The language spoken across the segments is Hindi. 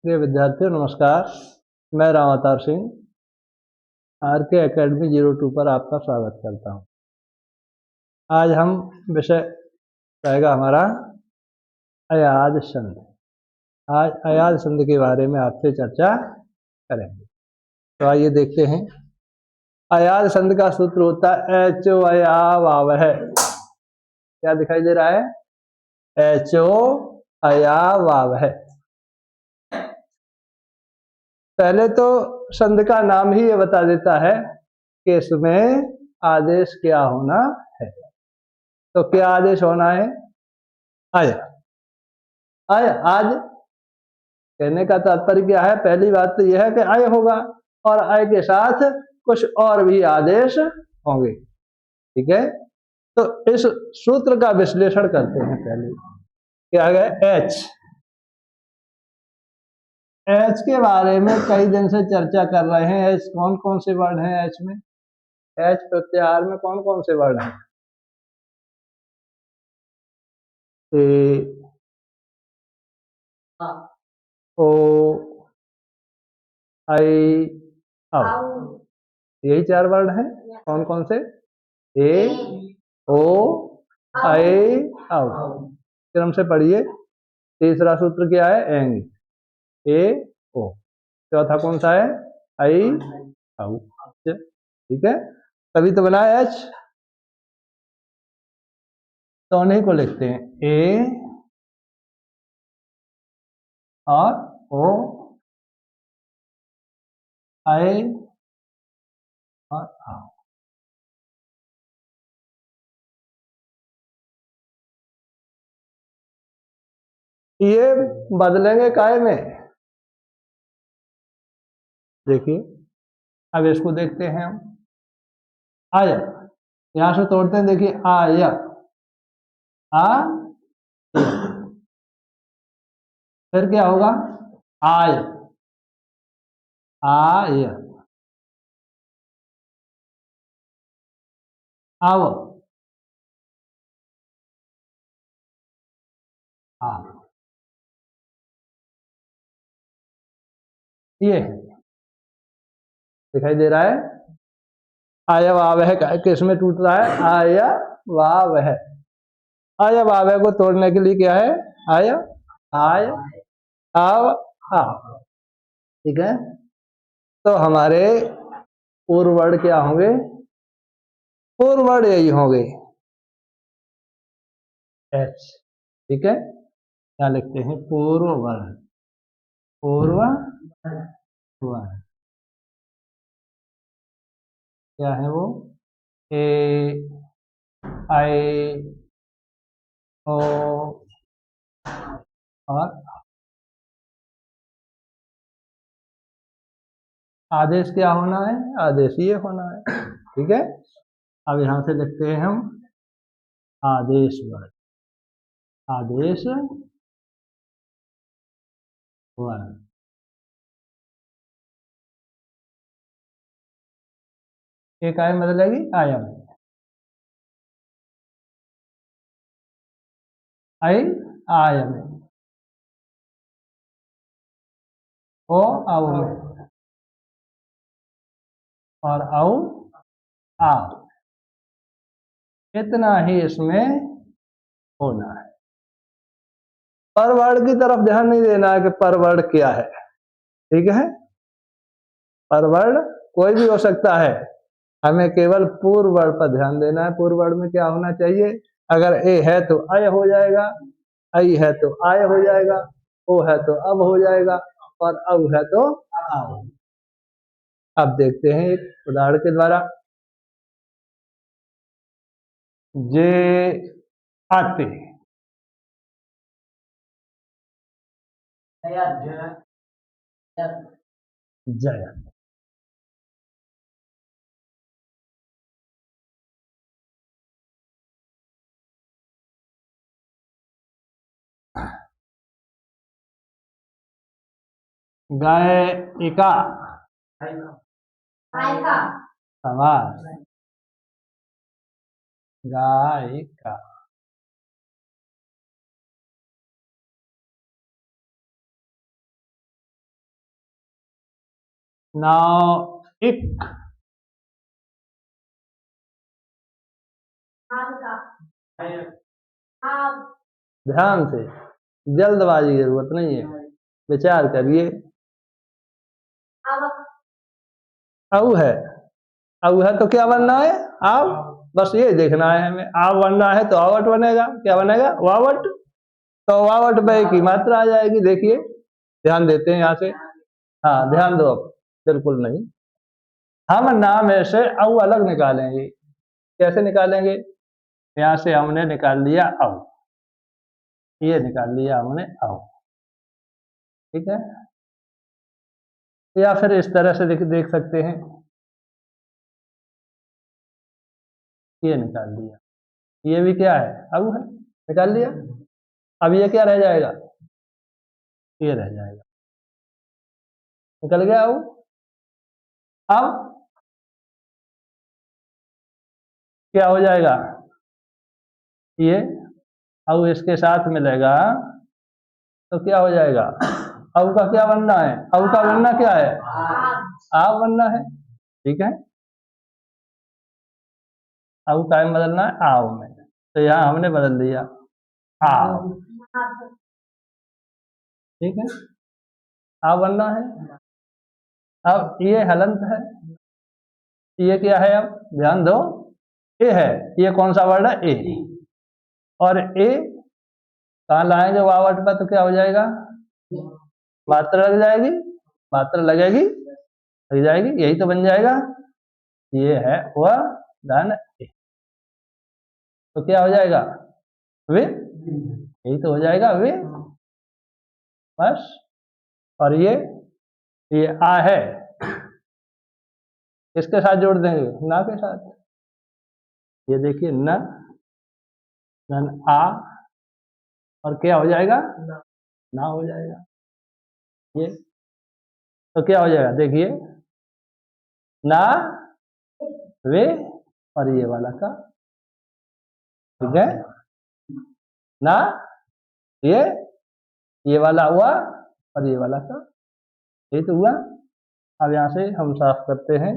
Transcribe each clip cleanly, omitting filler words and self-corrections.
प्रिय विद्यार्थियों नमस्कार। मैं राम अवतार सिंह आर के अकेडमी 02 पर आपका स्वागत करता हूं। आज हम विषय रहेगा हमारा अयाज संध। आज अयाज संध के बारे में आपसे चर्चा करेंगे। तो आइए देखते हैं। अयाज संध का सूत्र होता है एचो अया वावह। क्या दिखाई दे रहा है? एचो अया वावह। पहले तो संध का नाम ही ये बता देता है कि इसमें आदेश क्या होना है। तो क्या आदेश होना है? आय। आय आज कहने का तात्पर्य क्या है? पहली बात तो यह है कि आय होगा और आय के साथ कुछ और भी आदेश होंगे। ठीक है, तो इस सूत्र का विश्लेषण करते हैं। पहले क्या है? एच। एच के बारे में कई दिन से चर्चा कर रहे हैं। एच कौन कौन से वर्ण हैं? एच में, एच प्रत्याहार में कौन कौन से वर्ण हैं? ओ, आई, औ। यही चार वर्ण हैं। कौन कौन से? ए, ओ, आई, औ। क्रम से पढ़िए। तीसरा सूत्र क्या है? एंग। ए, ओ। चौथा कौन सा है? आई, औ। ठीक है, तभी तो बना एच। तो उन्हीं को लिखते हैं ए और ओ, आई और औ। ये बदलेंगे काय में? देखिए, अब इसको देखते हैं हम। आय, यहां से तोड़ते हैं। देखिए, आय, आ, फिर क्या होगा? आय, आय, आव, आ। ये दिखाई दे रहा है। आय वावह किस में टूट रहा है? आय वावह। आय वावह को तोड़ने के लिए क्या है? आय, आय, आव, आ। ठीक है, तो हमारे पूर्व वर्ण क्या होंगे? पूर्व वर्ण यही होंगे, एच। ठीक है, क्या लिखते हैं? पूर्व वर्ण। पूर्व वर्ण क्या है वो? ए, आई, ओ और आदेश क्या होना है? आदेश ये होना है। ठीक है, अब यहां से लिखते हैं हम आदेश वर्ण। आदेश वर्ण। एक आय बदलेगी आयम। आई, आयम। ओ, औ में। और औ, आ। इतना ही इसमें होना है। परवर्ण की तरफ ध्यान नहीं देना है कि परवर्ण क्या है। ठीक है, परवर्ण कोई भी हो सकता है। हमें केवल पूर्व वर्ण पर ध्यान देना है। पूर्व वर्ण में क्या होना चाहिए? अगर ए है तो अय हो जाएगा, आई है तो आय हो जाएगा, ओ है तो अब हो जाएगा और औ है तो आ हो। अब देखते हैं एक उदाहरण के द्वारा। जे आते, जय। गायिका, समास। गायिका। नाउ इक, ध्यान से, जल्दबाजी की जरूरत नहीं है, विचार करिए। औ है, औ है तो क्या बनना है? आव। बस ये देखना है हमें, आव बनना है तो आवट बनेगा। क्या बनेगा? वावट। तो वावट पे की मात्रा आ जाएगी। देखिए, ध्यान देते हैं यहाँ से। हाँ, ध्यान दो अब। बिल्कुल नहीं, हम ना में से औ अलग निकालेंगे। कैसे निकालेंगे? यहाँ से हमने निकाल लिया औ, ये निकाल लिया हमने औ, ठीक है। या फिर इस तरह से देख सकते हैं, ये निकाल लिया, ये भी क्या है? औ है, निकाल लिया। अब ये क्या रह जाएगा? ये रह जाएगा, निकल गया औ। अब क्या हो जाएगा? ये औ इसके साथ मिलेगा तो क्या हो जाएगा? औ का क्या बनना है? औ का बनना क्या है? आव बनना है, ठीक है। औ टाइम बदलना है आव में, तो यहाँ हमने बदल दिया आव, ठीक है। आव बनना है। अब ये हलंत है, ये क्या है? अब ध्यान दो, ए है। ये कौन सा वर्ड है? ए। और ए कहाँ लाएंगे वावट पर तो क्या हो जाएगा? मात्रा लग जाएगी, मात्रा लगेगी, लग जाएगी, यही तो बन जाएगा। ये है वह धन ए, तो क्या हो जाएगा? वे, यही तो हो जाएगा वे, बस। और ये आ है, किसके साथ जोड़ देंगे? ना के साथ। ये देखिए न, धन आ, और क्या हो जाएगा? ना हो जाएगा। ये तो क्या हो जाएगा? देखिए, ना वे, और ये वाला का, ठीक है ना। ये वाला हुआ, और ये वाला का, यही तो हुआ। अब यहाँ से हम साफ करते हैं।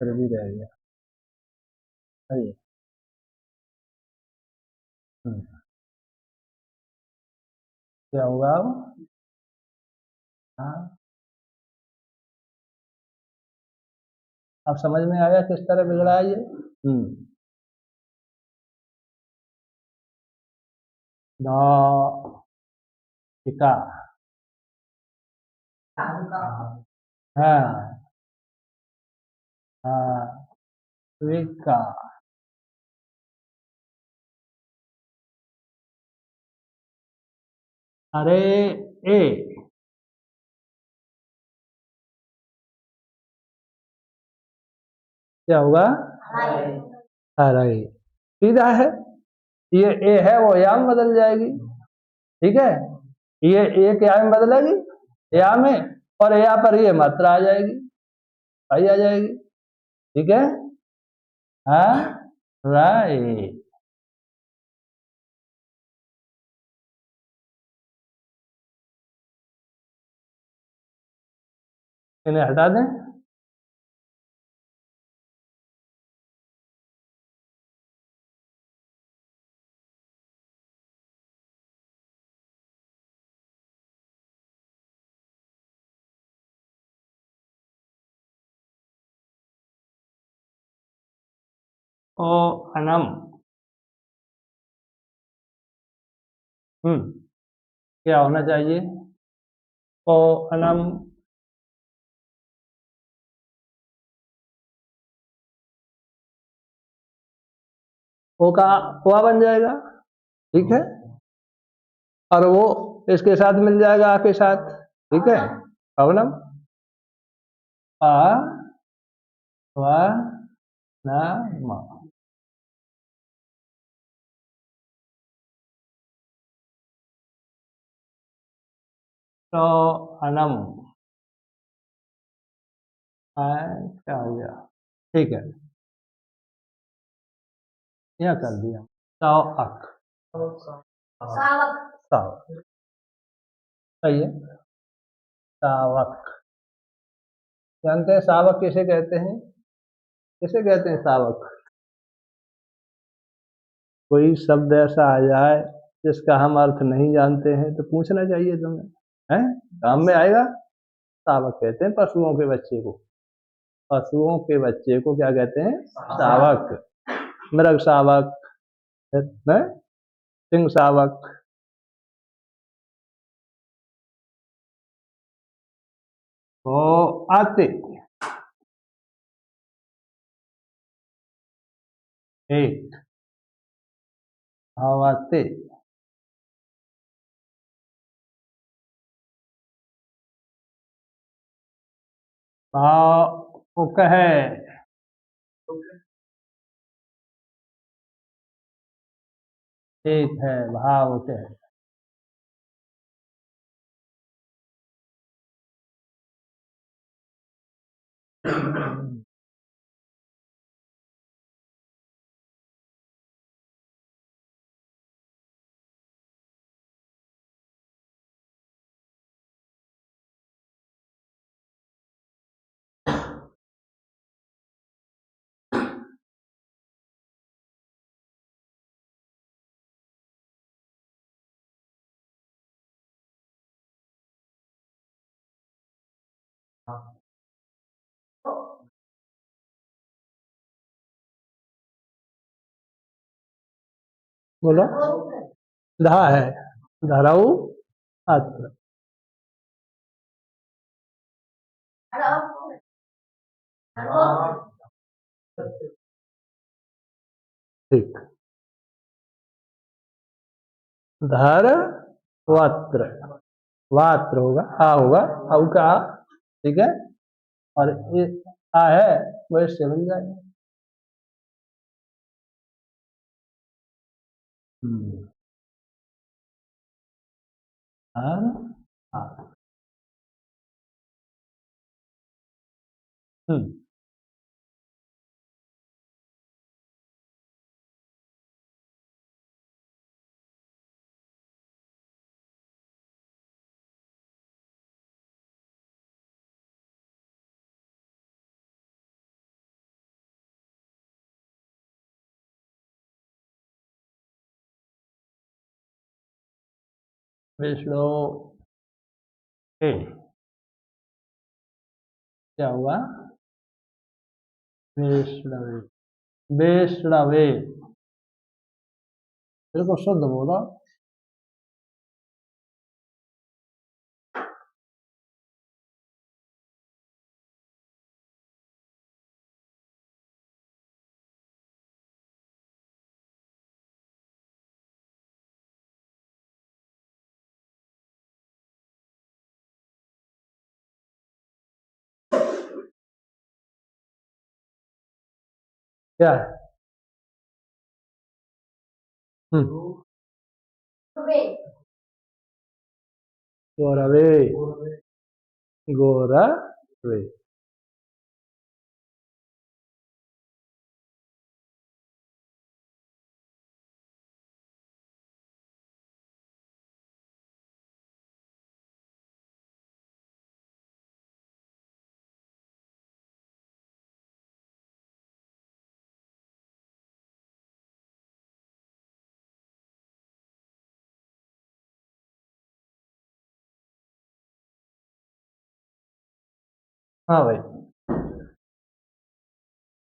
फिर भी रह गया, सही है। क्या होगा अब? हाँ, अब समझ में आया किस तरह बिगड़ा है ये। नौ टिका, हाँ हाँ, विका, अरे ए, क्या होगा? अरे, सीधा है। ये ए है वो या में बदल जाएगी, ठीक है। ये ए क्या में बदलेगी? या में, और या पर ये मात्रा आ जाएगी, आई आ जाएगी, ठीक है। हाँ, राइट। इन्हें हटा दें। ओ अनम, क्या होना चाहिए? ओ अनम, ओ का हुआ बन जाएगा, ठीक है। और वो इसके साथ मिल जाएगा, आपके साथ, ठीक है। अवनम, आ व न म, तो अनम, क्या हो गया? ठीक है, यह कर दिया। तो अक, सावक। सही है। सावक। जानते हैं सावक किसे कहते हैं? किसे कहते हैं सावक? कोई शब्द ऐसा आ जाए जिसका हम अर्थ नहीं जानते हैं तो पूछना चाहिए तुम्हें, है? काम में आएगा। सावक कहते हैं पशुओं के बच्चे को। पशुओं के बच्चे को क्या कहते हैं? सावक। मृग सावक है, सिंह सावक। तो आते एक आवाते भाव कहे एक है भाव कहे। बोलो। धा है धराऊ अत्र। ठीक। धर वत्र। वात्र होगा, आ होगा, औ का आ, ठीक है। और ये आ है वो इससे बन जाएगा। हम्म। धर आ। हम्म। विष्णु ए क्या हुआ? वैष्णवे। वैष्णवे बिल्कुल शुद्ध बोला। क्या है? गोरवे। गोरवे। हाँ भाई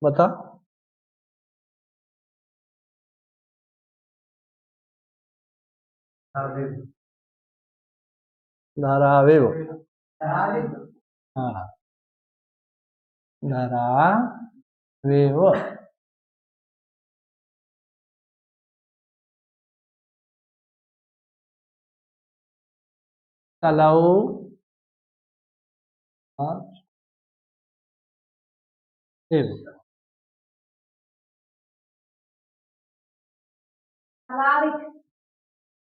बता। धारावे वो। हाँ धारावे वो। कलाऊ। हाँ एव।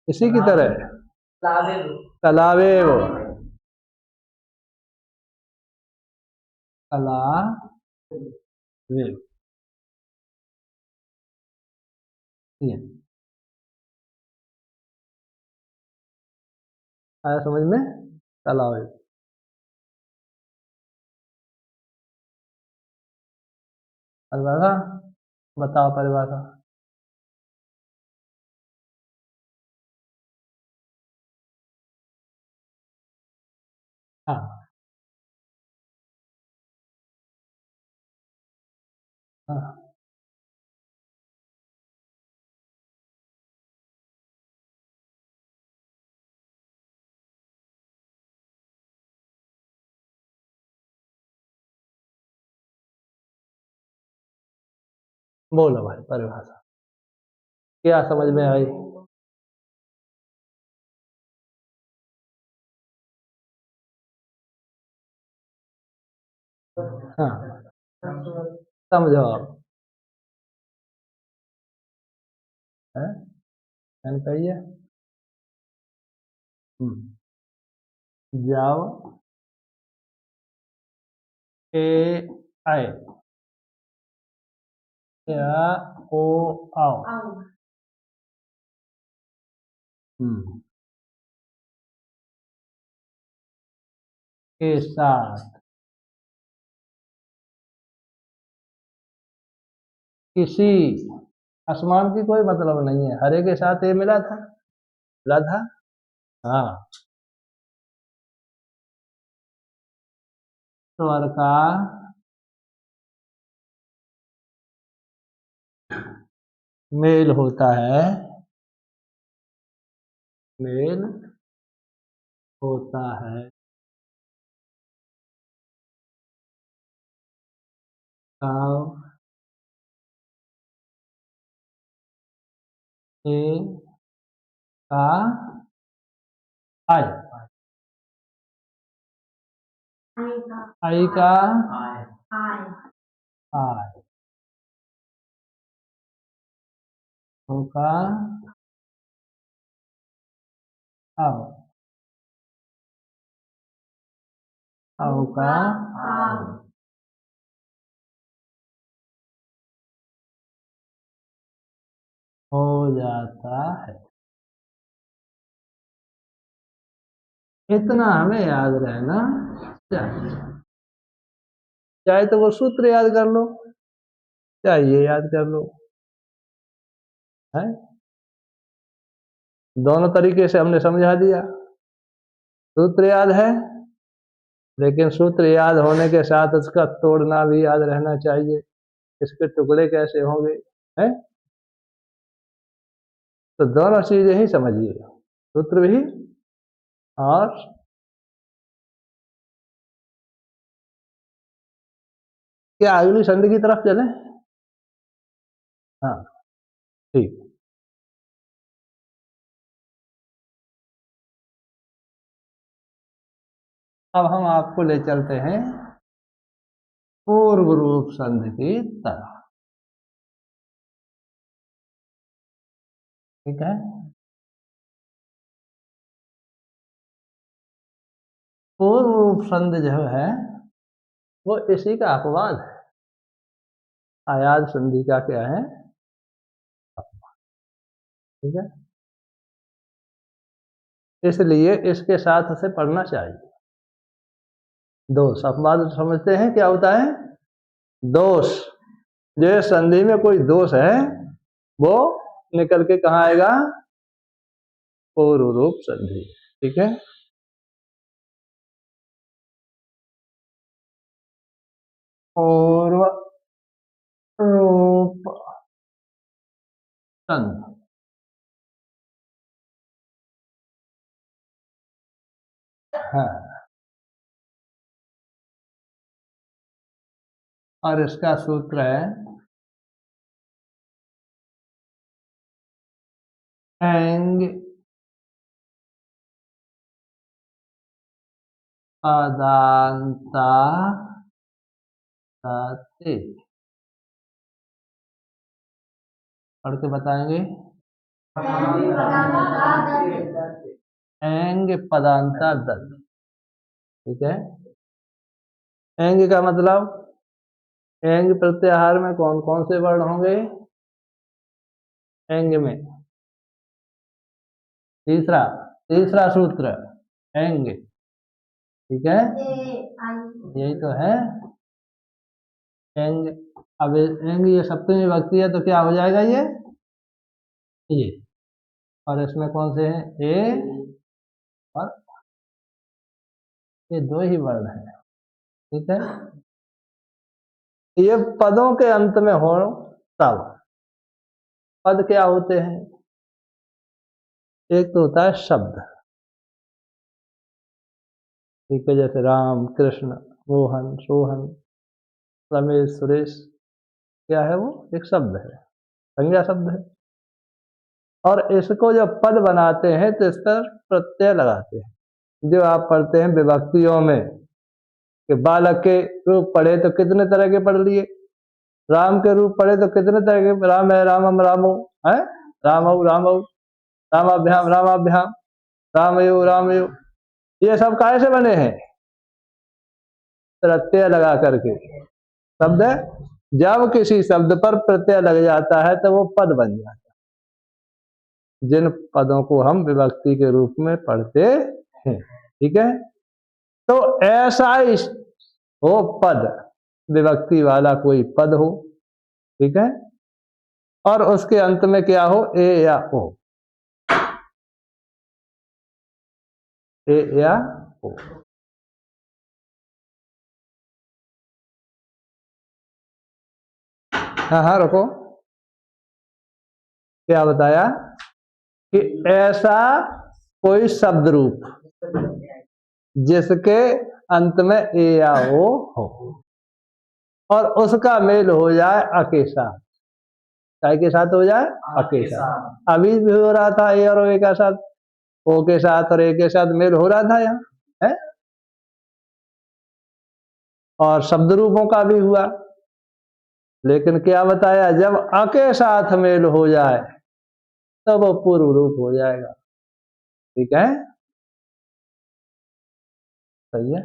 इसी की तरह कलावे वो। कलावे ये आया समझ में? चलाओ परिभाषा बताओ परिभाषा। हाँ हाँ बोलो भाई परिभाषा क्या समझ में आई? हाँ समझो आप है कहिए। जाओ ए आए या ओ आओ। हम्म के साथ किसी आसमान की कोई मतलब नहीं है, हरे के साथ ये मिला था। हाँ स्वर का मेल होता है, मेल होता है काव ए का आई आई का आई होगा आओ आओ का हो जाता है। इतना हमें याद रहना चाहिए, चाहे तो वो सूत्र याद कर लो, चाहे ये याद कर लो, है दोनों तरीके से हमने समझा दिया। सूत्र याद है, लेकिन सूत्र याद होने के साथ उसका तोड़ना भी याद रहना चाहिए, इसके टुकड़े कैसे होंगे, है तो दोनों चीजें ही समझिए, सूत्र भी और क्या अगली संधि की तरफ चले। हाँ ठीक। अब हम आपको ले चलते हैं पूर्व रूप संधि की तरफ, ठीक है। पूर्व रूप संधि जो है वो इसी का अपवाद है, आयात संधि का क्या है, ठीक है। इसलिए इसके साथ से पढ़ना चाहिए। दोष अपवाद समझते हैं क्या होता है, दोष जो संधि में कोई दोष है वो निकल के कहाँ आएगा, पूर्व रूप संधि, ठीक है। पूर्व रूप संधि है और इसका सूत्र है एंग पदांता पढ़ के बताएंगे। एंग पदांता दल, ठीक है। एंग का मतलब, एंग प्रत्याहार में कौन कौन से वर्ण होंगे, एंग में तीसरा तीसरा सूत्र एंग, ठीक है, यही तो है एंग। अब एंग ये सप्तमी विभक्ति है तो क्या हो जाएगा ये, और इसमें कौन से हैं ए और ये दो ही वर्ण है, ठीक है। ये पदों के अंत में हो तब। पद क्या होते हैं, एक तो होता है शब्द, ठीक है, जैसे राम, कृष्ण, मोहन, सोहन, रमेश, सुरेश, क्या है वो, एक शब्द है, संज्ञा शब्द है। और इसको जब पद बनाते हैं तो इस पर प्रत्यय लगाते हैं। जो आप पढ़ते हैं विभक्तियों में कि बालक के रूप पढ़े तो कितने तरह के पढ़ लिए, राम के रूप पढ़े तो कितने तरह के, राम है, रामम, रामो है, रामौ, रामौ, रामाभ्याम, रामाभ्याम, रामयो, रामयो, ये सब काहे से बने हैं, प्रत्यय लगा करके। शब्द, जब किसी शब्द पर प्रत्यय लग जाता है तो वो पद बन जाता है, जिन पदों को हम विभक्ति के रूप में पढ़ते हैं, ठीक है। तो ऐसा ही हो पद, विभक्ति वाला कोई पद हो, ठीक है, और उसके अंत में क्या हो, ए या ओ, ए या ओ। हाँ हाँ रुको, क्या बताया कि ऐसा कोई शब्द रूप जिसके अंत में ए या ओ हो और उसका मेल हो जाए अ के साथ, काय के साथ हो जाए, अ के साथ। अभी भी हो रहा था ए और ओ के साथ, ओ के साथ और ए के साथ मेल हो रहा था यहाँ है, और शब्द रूपों का भी हुआ। लेकिन क्या बताया, जब अ के साथ मेल हो जाए तो वो पूर्व रूप हो जाएगा, ठीक है, सही है।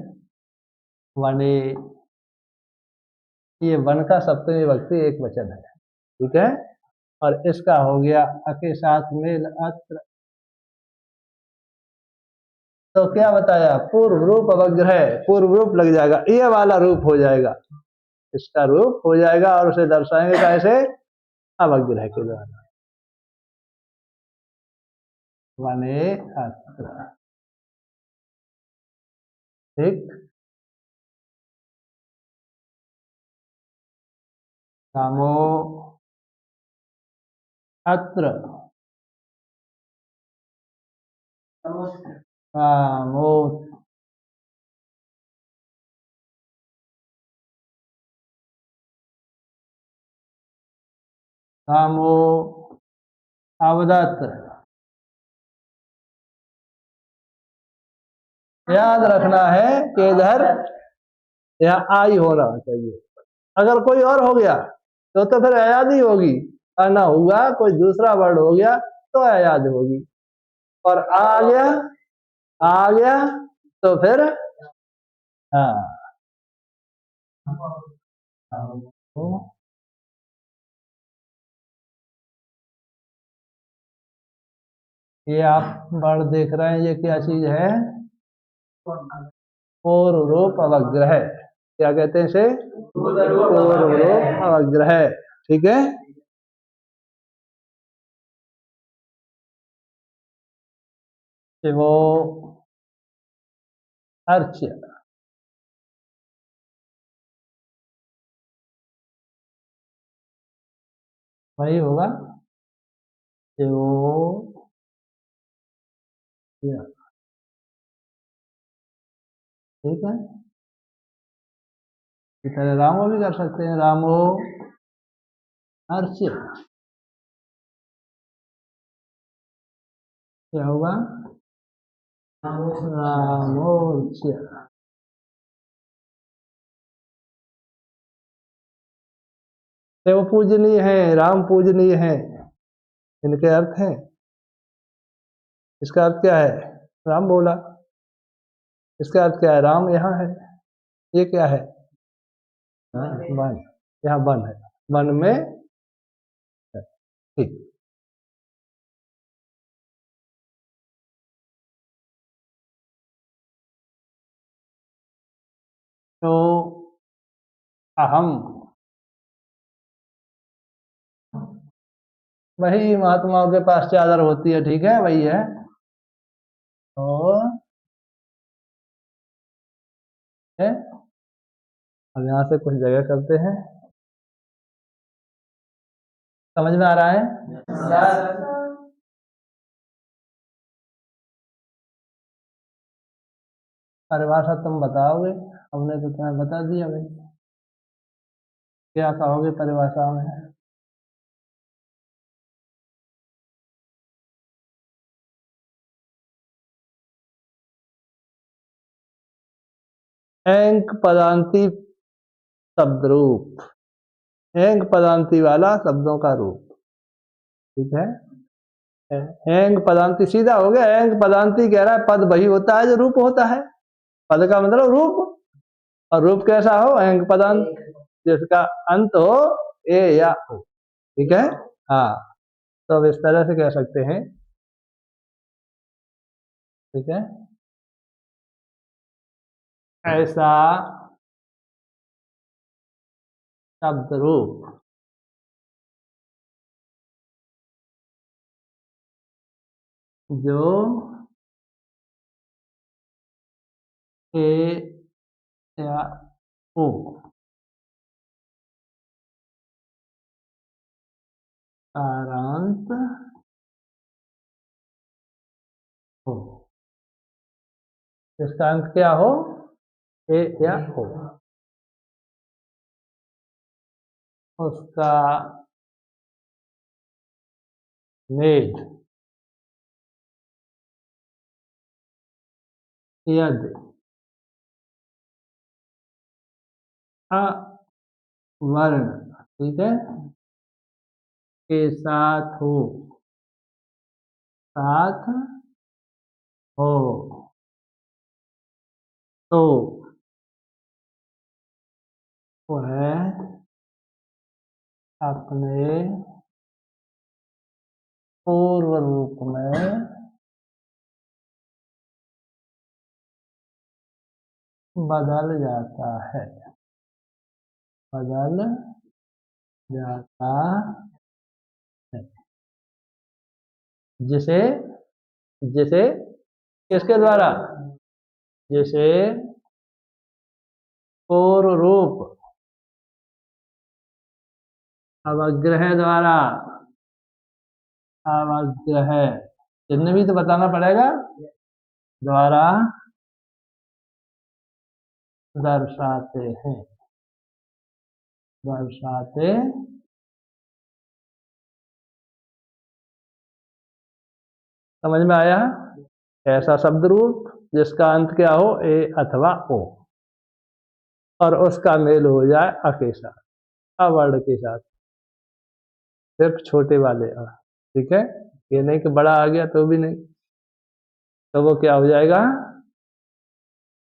वने, ये वन का सप्तमी विभक्ति एक वचन है, ठीक है, और इसका हो गया अ के साथ मेल अत्र, तो क्या बताया, पूर्व रूप अवग्रह, पूर्व रूप लग जाएगा, ये वाला रूप हो जाएगा, इसका रूप हो जाएगा, और उसे दर्शाएंगे कैसे, अवग्रह के द्वारा, वने अत्र, ठीक। कामो अत्र, कामो, कामो अवदत्, याद रखना है कि इधर यहाँ आई होना चाहिए, अगर कोई और हो गया तो फिर अयाद ही होगी, और ना हुआ कोई दूसरा वर्ड हो गया तो अयाद होगी, और आ गया तो फिर हाँ, ये आप वर्ड देख रहे हैं, ये क्या चीज है, पूर्व रूप अवग्रह, क्या कहते हैं इसे, पूर्व रूप अवग्रह, ठीक है। वो अर्च, वही होगा, वो ठीक है, इस तरह रामो भी कर सकते हैं, रामो अर्च, क्या होगा, रामोर्च, वो पूजनीय है, राम पूजनीय है, इनके अर्थ हैं, इसका अर्थ क्या है, राम बोला, इसका अर्थ क्या है, राम यहाँ है, ये क्या है, वन, यहाँ वन है, वन में है, ठीक। तो अहम, वही महात्माओं के पास चादर होती है, ठीक है, वही है। तो है, अब यहाँ से कुछ जगह करते हैं, समझ में आ रहा है? परिभाषा तुम बताओगे, हमने तो तुम्हें बता दिया भाई, क्या कहोगे परिभाषा में? एंक पदांती शब्द रूप, एंक पदांती वाला शब्दों का रूप, ठीक है। एंग पदांती सीधा हो गया। एंग पदांती कह रहा है पद वही होता है जो रूप होता है, पद का मतलब रूप, और रूप कैसा हो? एंग पदांत, जिसका अंत हो ए या ओ, ठीक है। हाँ, तो अब इस तरह से कह सकते हैं, ठीक है। ऐसा शब्द रूप जो ए या ओ कारांत हो, इसका अंत क्या हो? ए या ओ, उसका मेड यदि अवर्ण, ठीक है, के साथ हो, साथ हो, तो वह अपने पूर्व रूप में बदल जाता है, बदल जाता है। जिसे, जिसे किसके द्वारा? जिसे पूर्व रूप अवग्रह द्वारा, अवग्रह चिन्ह भी तो बताना पड़ेगा, द्वारा दर्शाते हैं, दर्शाते, समझ में आया? ऐसा शब्द रूप जिसका अंत क्या हो? ए अथवा ओ, और उसका मेल हो जाए अ के साथ, अवर्ण के साथ, सिर्फ छोटे वाले अ, ठीक है। ये नहीं कि बड़ा आ गया तो भी नहीं, तो वो क्या हो जाएगा?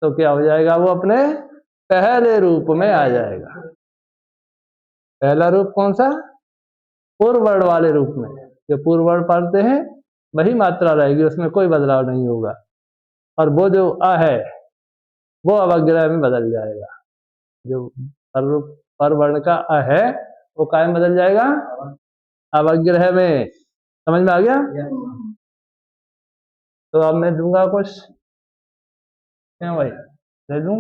तो क्या हो जाएगा? वो अपने पहले रूप में आ जाएगा। पहला रूप कौन सा? पूर्व वर्ण वाले रूप में, जो पूर्व वर्ण पढ़ते हैं वही मात्रा रहेगी, उसमें कोई बदलाव नहीं होगा, और वो जो अ है वो अवग्रह में बदल जाएगा। जो पर वर्ण का अ है वो काय में बदल जाएगा? अवग्रह में, समझ में आ गया? तो अब मैं दूंगा कुछ, क्यों भाई, दे दूं?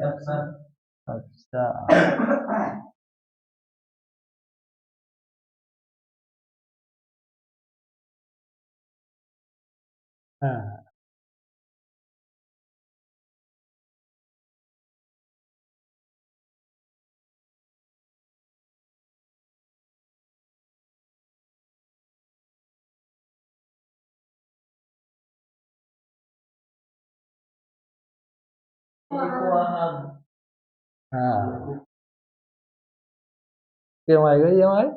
अच्छा, हाँ, हाँ, क्यों आएगा ये हमारे?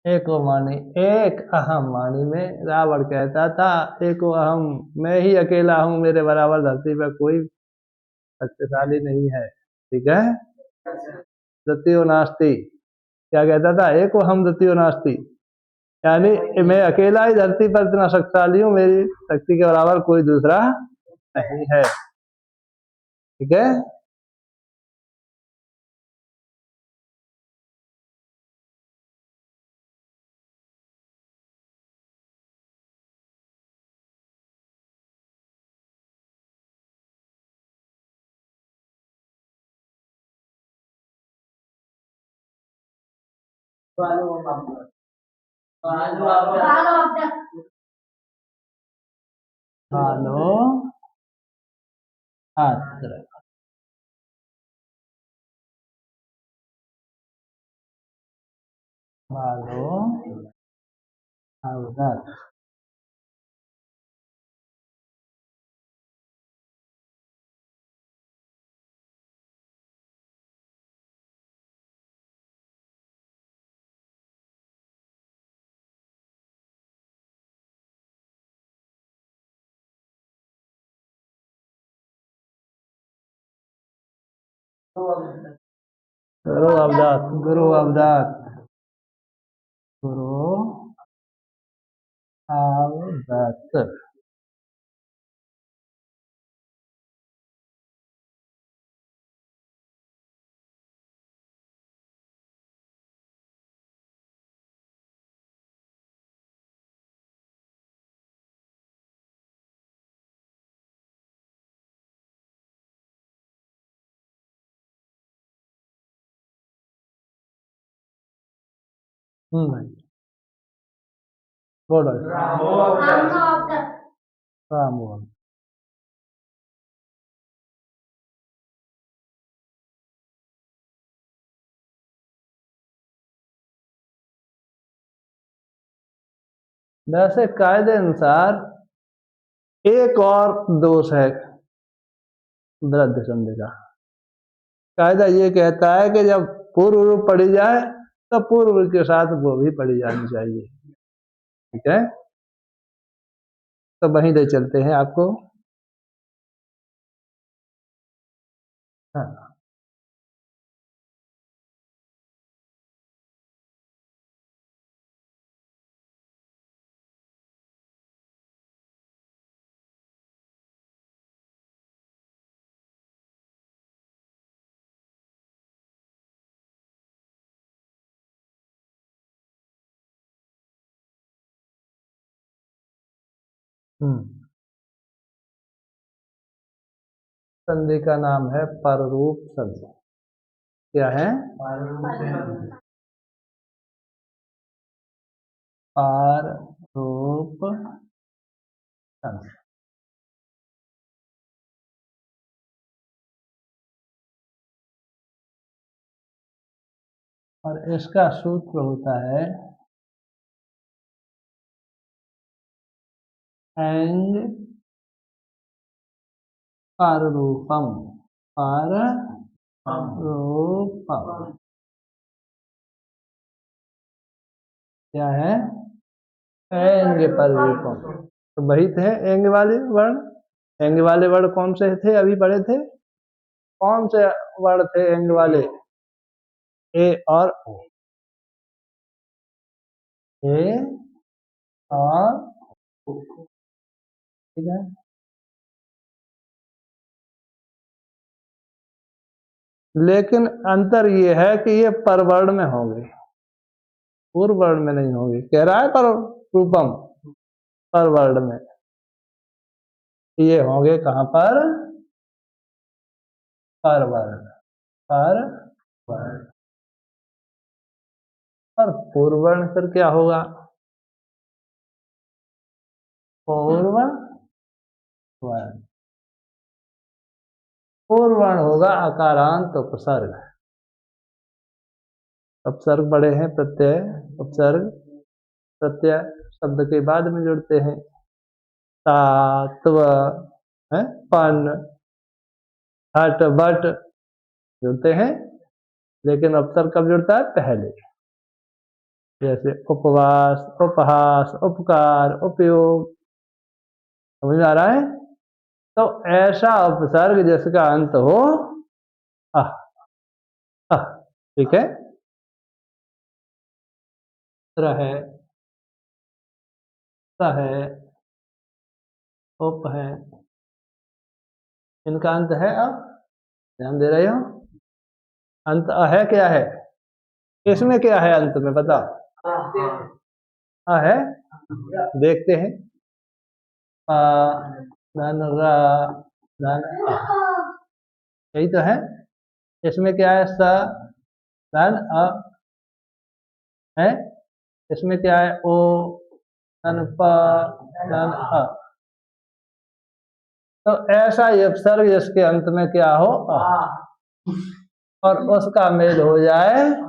एको मानी, एक अहम मानी में रावण कहता था, एको अहम, मैं ही अकेला हूं, मेरे बराबर धरती पर कोई शक्तिशाली नहीं है, ठीक है। द्वितीयो नास्ति, क्या कहता था? एको हम द्वितीयो नास्ति, यानी मैं अकेला ही धरती पर इतना शक्तिशाली हूँ, मेरी शक्ति के बराबर कोई दूसरा नहीं है। ठीक है। भानो आत्र, भानो अवदत। गुरु अवदत, गुरु अवदत, गुरु अवदत। बोलो राम बोल। वैसे कायदे अनुसार एक और दोष है वृद्ध संधि का। कायदा ये कहता है कि जब पूर्व रूप पढ़ी जाए तो पूर्व के साथ वो भी पढ़ी जानी चाहिए। ठीक है, तो वहीं ले चलते हैं आपको। हाँ, संधि का नाम है पररूप संधि। क्या है? पररूप संधि। और इसका सूत्र होता है एंग पररूपम, पररूपम। क्या है? एंग पररूपम। तो वही थे एंग वाले वर्ण। एंग वाले वर्ण कौन से थे? अभी पढ़े थे। कौन से वर्ण थे एंग वाले? ए और ओ। ए और ओ। ठीक है। लेकिन अंतर ये है कि ये परवर्ण में होंगे, पूर्व वर्ण में नहीं होंगे। कह रहा है पर रूपम परवर्ण में, ये होंगे कहां पर? परवर्ण, परवर्ण। और पूर्ववर्ण फिर क्या होगा? पूर्व वर्ण। पूर्ववर्ण होगा अकारांत उपसर्ग। उपसर्ग बड़े हैं प्रत्यय। उपसर्ग प्रत्यय शब्द के बाद में जुड़ते हैं। तात्व है, पन, हट, बट जुड़ते हैं। लेकिन उपसर्ग कब जुड़ता है? पहले। जैसे उपवास, उपहास, उपकार, उपयोग। समझ में आ रहा है? तो ऐसा उपसर्ग जिसका अंत हो अह, अह। ठीक है। रहे स है, उप है, इनका अंत है अ। ध्यान दे रहे हो? अंत अ है, क्या है इसमें, क्या है अंत में बताओ? अ है, देखते हैं। अ, धन रा, धन अ, यही तो है। इसमें क्या है? स, धन अ है। इसमें क्या है? ओ, धन प, धन अ। तो ऐसा उपसर्ग जिसके अंत में क्या हो? अ, और उसका मेल हो जाए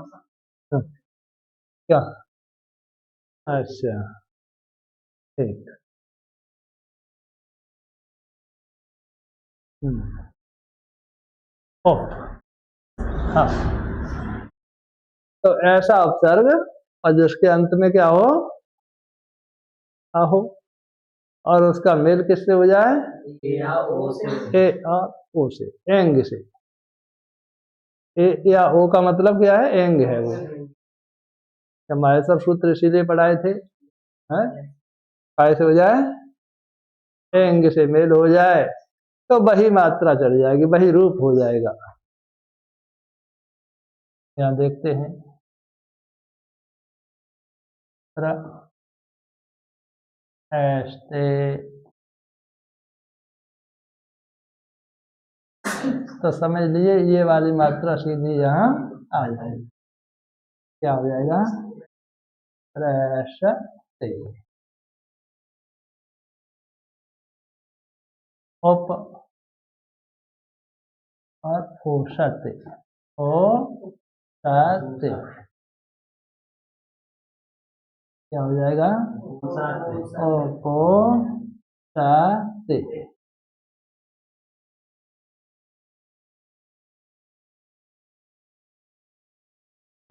क्या? अच्छा, ठीक। ओ, हाँ, तो ऐसा उपसर्ग और जिसके अंत में क्या हो? अ हो, और उसका मेल किससे हो जाए? ए आ ओ से, एंग से। ए या ओ का मतलब क्या है? एंग है वो। माहेश्वर सूत्र इसीलिए पढ़ाए थे, हैं? काय से हो जाए? एंग से मेल हो जाए तो वही मात्रा चढ़ जाएगी, वही रूप हो जाएगा। यहाँ देखते हैं, ऐसे तो समझ लीजिए ये वाली मात्रा सीधी यहाँ आ जाएगी। क्या हो जाएगा? रैशते, उप और ओषते, ओषते क्या हो जाएगा? ओषते।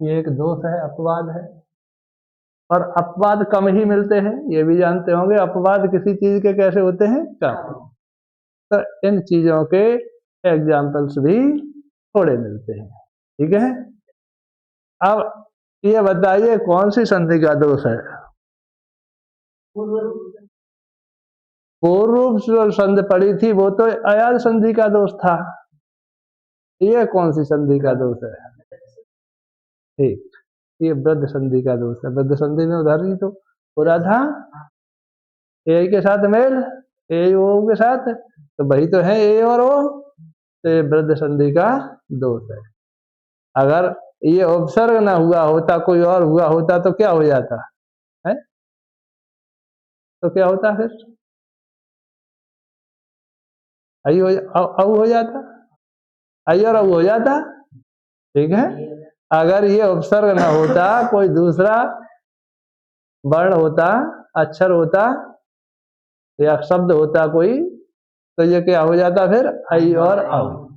ये एक दोष है, अपवाद है। और अपवाद कम ही मिलते हैं, ये भी जानते होंगे। अपवाद किसी चीज के कैसे होते हैं? कम। तो इन चीजों के एग्जाम्पल्स भी थोड़े मिलते हैं, ठीक है। अब ये बताइए कौन सी संधि का दोष है? पूर्व रूप जो संधि पड़ी थी वो तो अयाज संधि का दोष था। ये कौन सी संधि का दोष है? ठीक, ये वृद्ध संधि का दोष है। वृद्ध संधि में उधर ही तो हो रहा था, ए के साथ मेल, ए ओ के साथ, तो वही तो है ए और ओ। तो ये वृद्ध संधि का दोष है। अगर ये उपसर्ग ना हुआ होता, कोई और हुआ होता तो क्या हो जाता है? तो क्या होता फिर? आई हो, औ हो जाता, आई और औ हो जाता, ठीक है। अगर ये उपसर्ग ना होता, कोई दूसरा वर्ण होता, अक्षर होता या शब्द होता कोई, तो ये क्या हो जाता फिर? आई और औ।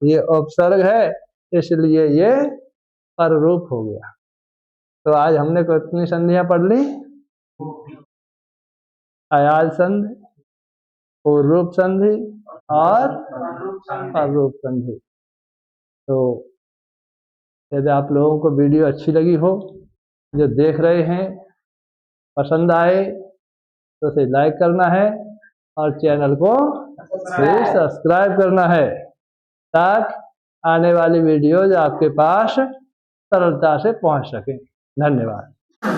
ये उपसर्ग है इसलिए ये पररूप हो गया। तो आज हमने कितनी संधियां पढ़ ली? अयाज संधि, पूर्वरूप संधि और पररूप संधि। तो यदि आप लोगों को वीडियो अच्छी लगी हो, जो देख रहे हैं पसंद आए, तो उसे लाइक करना है और चैनल को भी सब्सक्राइब करना है, ताकि आने वाली वीडियोज आपके पास सरलता से पहुंच सके। धन्यवाद।